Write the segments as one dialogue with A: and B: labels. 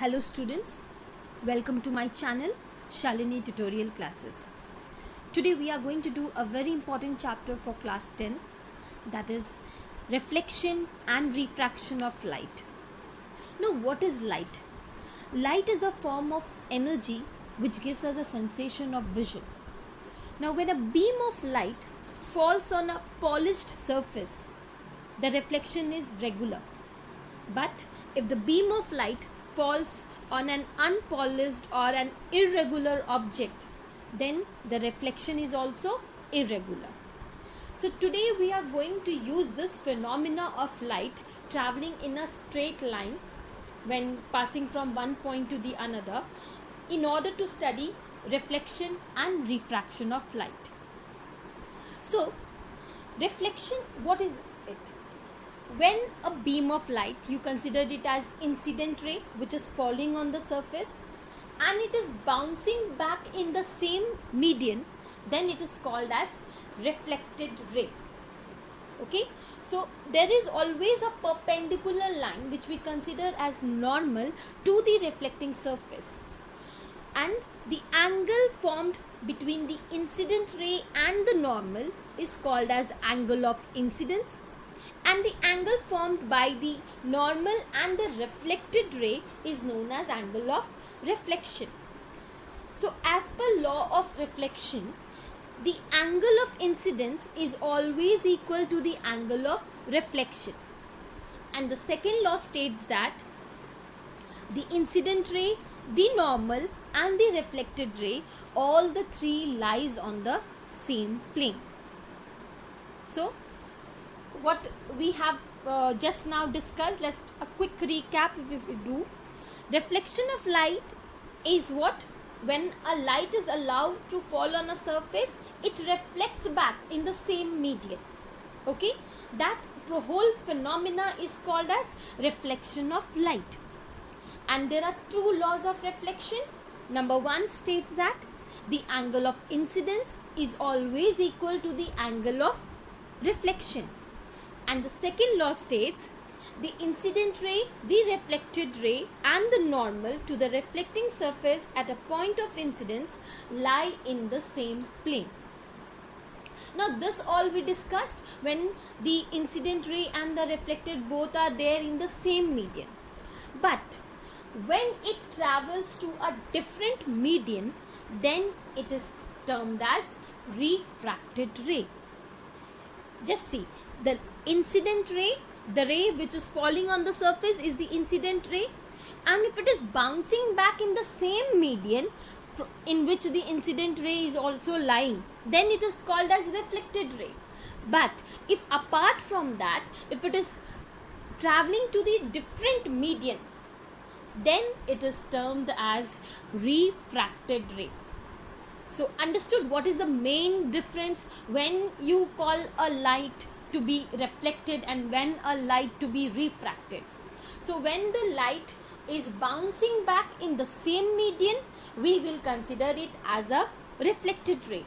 A: Hello students, welcome to my channel Shalini Tutorial Classes. Today we are going to do a very important chapter for class 10, that is reflection and refraction of light. Now what is light? Light is a form of energy which gives us a sensation of vision. Now when a beam of light falls on a polished surface, the reflection is regular. But if the beam of light falls on an unpolished or an irregular object, then the reflection is also irregular. So today we are going to use this phenomena of light traveling in a straight line when passing from one point to the another in order to study reflection and refraction of light. So reflection, what is it? When a beam of light, you consider it as incident ray which is falling on the surface and it is bouncing back in the same medium, then it is called as reflected ray. Okay, so there is always a perpendicular line which we consider as normal to the reflecting surface, and the angle formed between the incident ray and the normal is called as angle of incidence, and the angle formed by the normal and the reflected ray is known as angle of reflection. So as per law of reflection, the angle of incidence is always equal to the angle of reflection, and the second law states that the incident ray, the normal and the reflected ray, all the three lies on the same plane. So what we have just now discussed, let's a quick recap if we do. Reflection of light is what? When a light is allowed to fall on a surface, it reflects back in the same medium. Okay, that whole phenomena is called as reflection of light. And there are two laws of reflection. Number one states that the angle of incidence is always equal to the angle of reflection. And the second law states the incident ray, the reflected ray and the normal to the reflecting surface at a point of incidence lie in the same plane. Now this all we discussed when the incident ray and the reflected both are there in the same medium. But when it travels to a different medium, then it is termed as refracted ray. Just see, the incident ray, the ray which is falling on the surface is the incident ray, and if it is bouncing back in the same medium in which the incident ray is also lying, then it is called as reflected ray. But if apart from that, if it is traveling to the different medium, then it is termed as refracted ray. So understood what is the main difference when you call a light to be reflected and when a light to be refracted. So when the light is bouncing back in the same medium, we will consider it as a reflected ray,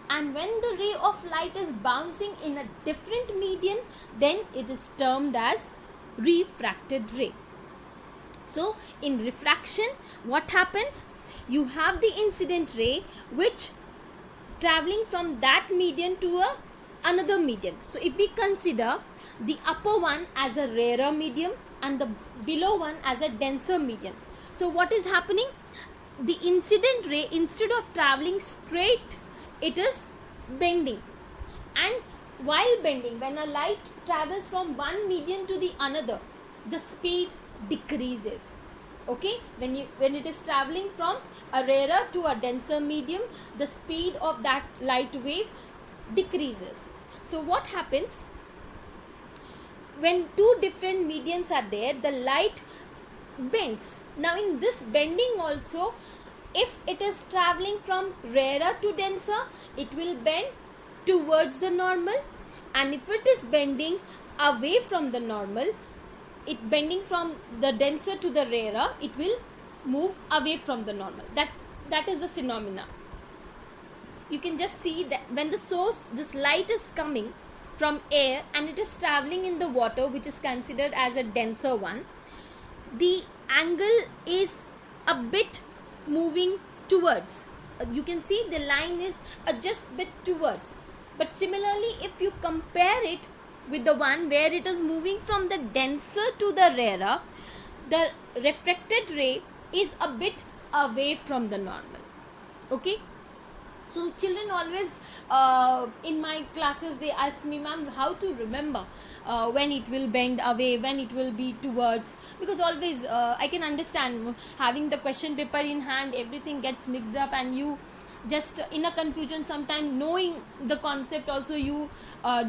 A: and when the ray of light is bouncing in a different medium, then it is termed as refracted ray. So in refraction, what happens? You have the incident ray which traveling from that medium to another medium. So if we consider the upper one as a rarer medium and the below one as a denser medium, so what is happening? The incident ray, instead of traveling straight, it is bending, and while bending, when a light travels from one medium to the another, the speed decreases. Okay, when it is traveling from a rarer to a denser medium, the speed of that light wave decreases. So what happens? When two different mediums are there, the light bends. Now in this bending also, if it is traveling from rarer to denser, it will bend towards the normal, and if it is bending away from the normal, it bending from the denser to the rarer, it will move away from the normal. That is the phenomena. You can just see that when the source, this light is coming from air and it is traveling in the water which is considered as a denser one, the angle is a bit moving towards. You can see the line is just bit towards. But similarly, if you compare it with the one where it is moving from the denser to the rarer, the refracted ray is a bit away from the normal. Okay. So children always in my classes they ask me, ma'am, how to remember when it will bend away, when it will be towards, because always I can understand having the question paper in hand, everything gets mixed up and you just in a confusion, sometimes knowing the concept also you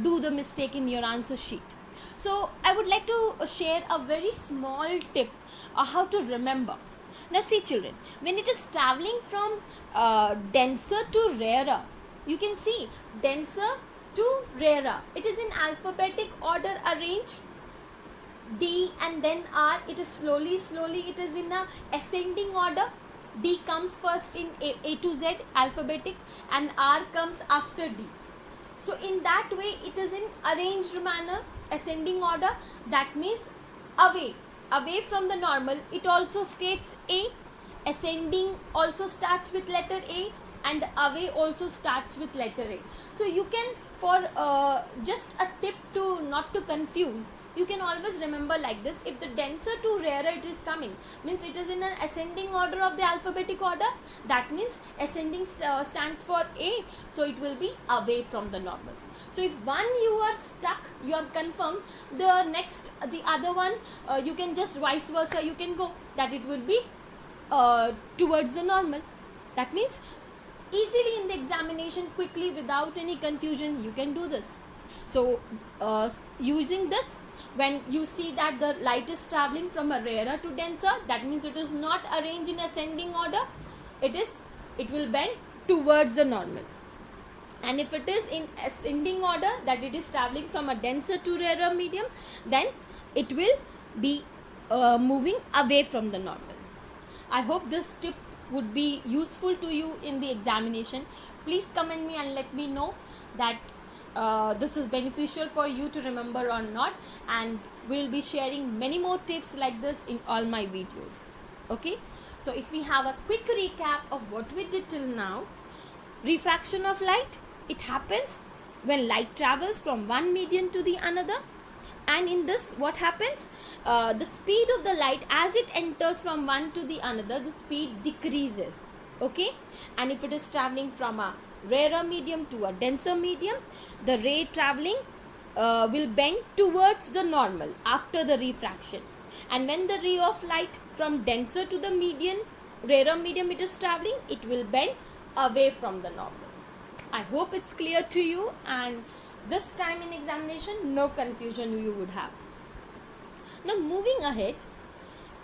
A: do the mistake in your answer sheet. So I would like to share a very small tip how to remember. Now see children, when it is traveling from denser to rarer, you can see denser to rarer. It is in alphabetic order arranged. D and then R. It is slowly it is in a ascending order. D comes first in A to Z alphabetic and R comes after D. So in that way it is in arranged manner, ascending order. That means away from the normal. It also states A. Ascending also starts with letter A and away also starts with letter A. So you can, for just a tip to not to confuse, you can always remember like this. If the denser to rarer it is coming, means it is in an ascending order of the alphabetic order. That means ascending stands for A, so it will be away from the normal. So if one you are stuck, you are confirmed, the other one you can just vice versa, you can go, that it will be towards the normal. That means easily in the examination, quickly, without any confusion, you can do this. So using this, when you see that the light is traveling from a rarer to denser, that means it is not arranged in ascending order. It will bend towards the normal. And if it is in ascending order, that it is traveling from a denser to rarer medium, then it will be moving away from the normal. I hope this tip would be useful to you in the examination. Please comment me and let me know that this is beneficial for you to remember or not, and we'll be sharing many more tips like this in all my videos. Okay, so if we have a quick recap of what we did till now, refraction of light, it happens when light travels from one medium to the another. And in this, what happens? The speed of the light as it enters from one to the another, the speed decreases. Okay, and if it is traveling from a rarer medium to a denser medium, the ray traveling will bend towards the normal after the refraction. And when the ray of light from denser to the rarer medium it is traveling, it will bend away from the normal. I hope it's clear to you, and this time in examination, no confusion you would have. Now moving ahead,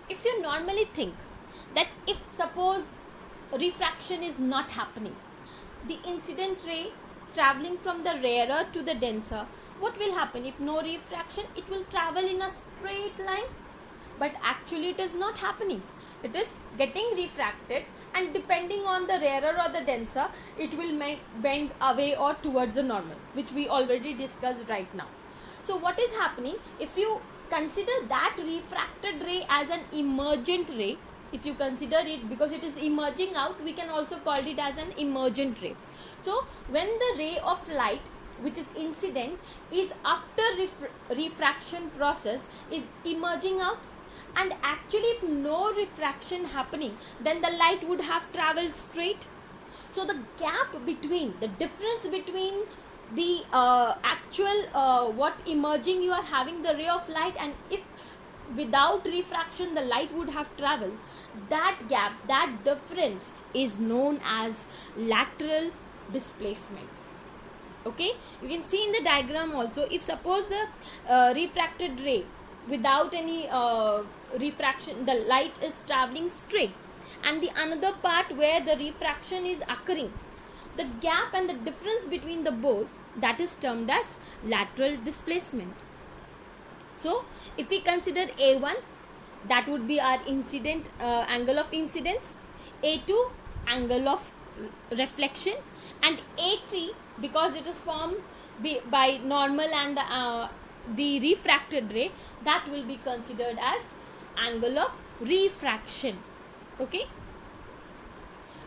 A: if you normally think that if suppose refraction is not happening, the incident ray traveling from the rarer to the denser, what will happen? If no refraction, it will travel in a straight line. But actually it is not happening. It is getting refracted, and depending on the rarer or the denser, it will bend away or towards the normal, which we already discussed right now. So what is happening? If you consider that refracted ray as an emergent ray, if you consider it, because it is emerging out, we can also call it as an emergent ray. So when the ray of light which is incident is after refraction process is emerging out, and actually if no refraction happening, then the light would have traveled straight. So the gap between, the difference between the actual what emerging you are having the ray of light, and if without refraction the light would have traveled, that gap, that difference is known as lateral displacement. Okay, you can see in the diagram also, if suppose the refracted ray without any refraction, the light is traveling straight, and the another part where the refraction is occurring, the gap and the difference between the both, that is termed as lateral displacement. So if we consider A1, that would be our incident angle of incidence, A2 angle of reflection, and A3, because it is formed by normal and the refracted ray, that will be considered as angle of refraction. Okay,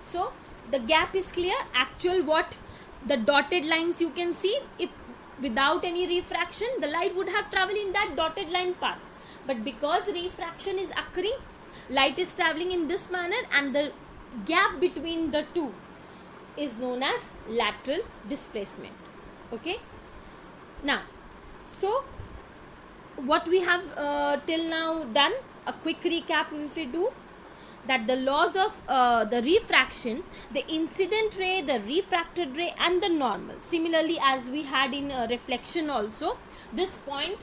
A: so the gap is clear. Actual what the dotted lines you can see, if without any refraction the light would have traveled in that dotted line path, but because refraction is occurring, light is traveling in this manner, and the gap between the two is known as lateral displacement. Okay, now so what we have till now done, a quick recap if we do, that the laws of the refraction, the incident ray, the refracted ray, and the normal. Similarly, as we had in reflection also, this point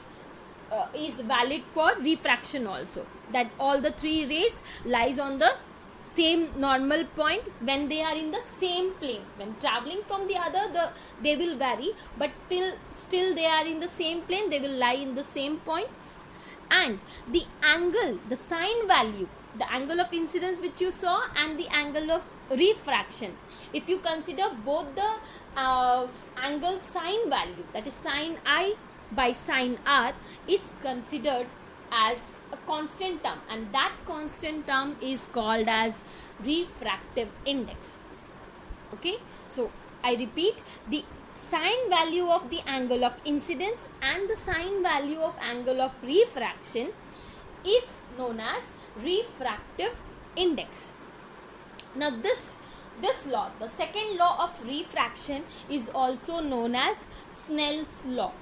A: is valid for refraction also, that all the three rays lies on the same normal point when they are in the same plane. When traveling from the other, they will vary, but still they are in the same plane, they will lie in the same point. And the angle, the sine value, the angle of incidence which you saw, and the angle of refraction, if you consider both the angle sine value, that is sine I by sine R, it's considered as a constant term, and that constant term is called as refractive index. Okay, so I repeat, the sine value of the angle of incidence and the sine value of angle of refraction is known as refractive index. Now this law, the second law of refraction, is also known as Snell's law.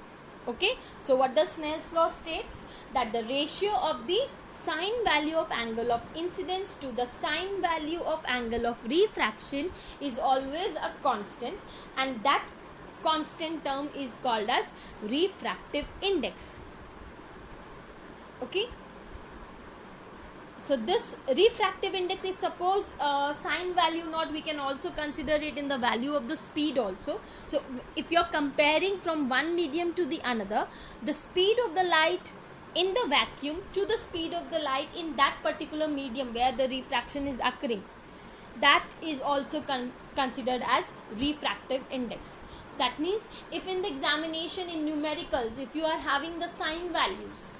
A: Okay, so what does Snell's law states? That the ratio of the sine value of angle of incidence to the sine value of angle of refraction is always a constant, and that constant term is called as refractive index. Okay, so this refractive index, if suppose sine value not, we can also consider it in the value of the speed also. So if you are comparing from one medium to the another, the speed of the light in the vacuum to the speed of the light in that particular medium where the refraction is occurring, that is also considered as refractive index. That means if in the examination in numericals, if you are having the sine values,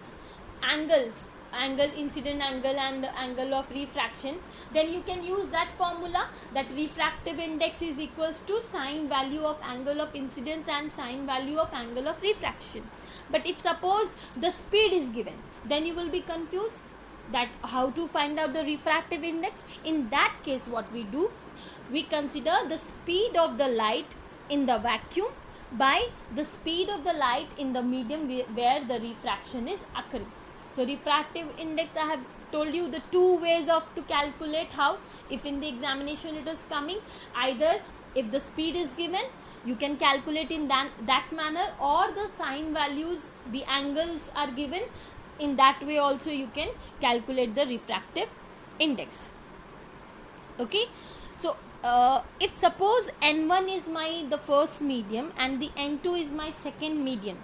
A: angles, angle incident angle and angle of refraction, then you can use that formula, that refractive index is equals to sine value of angle of incidence and sine value of angle of refraction. But if suppose the speed is given, then you will be confused that how to find out the refractive index. In that case, what we do, we consider the speed of the light in the vacuum by the speed of the light in the medium where the refraction is occurring. So refractive index, I have told you the two ways of to calculate how, if in the examination it is coming, either if the speed is given, you can calculate in that manner, or the sine values, the angles are given, in that way also you can calculate the refractive index. Okay, so if suppose N1 is the first medium and the N2 is my second medium,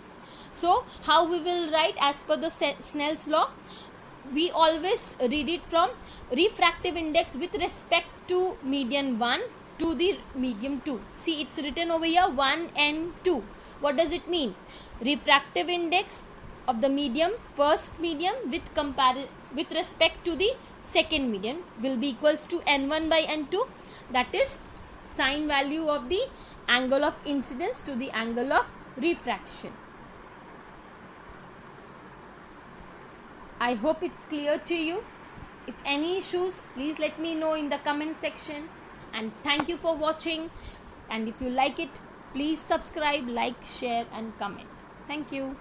A: so how we will write as per the Snell's law? We always read it from refractive index with respect to medium 1 to the medium 2. See, it's written over here 1 and 2. What does it mean? Refractive index of the medium, first medium, with respect to the second medium will be equals to N1 by N2. That is sine value of the angle of incidence to the angle of refraction. I hope it's clear to you. If any issues, please let me know in the comment section. And thank you for watching. And if you like it, please subscribe, like, share and comment. Thank you.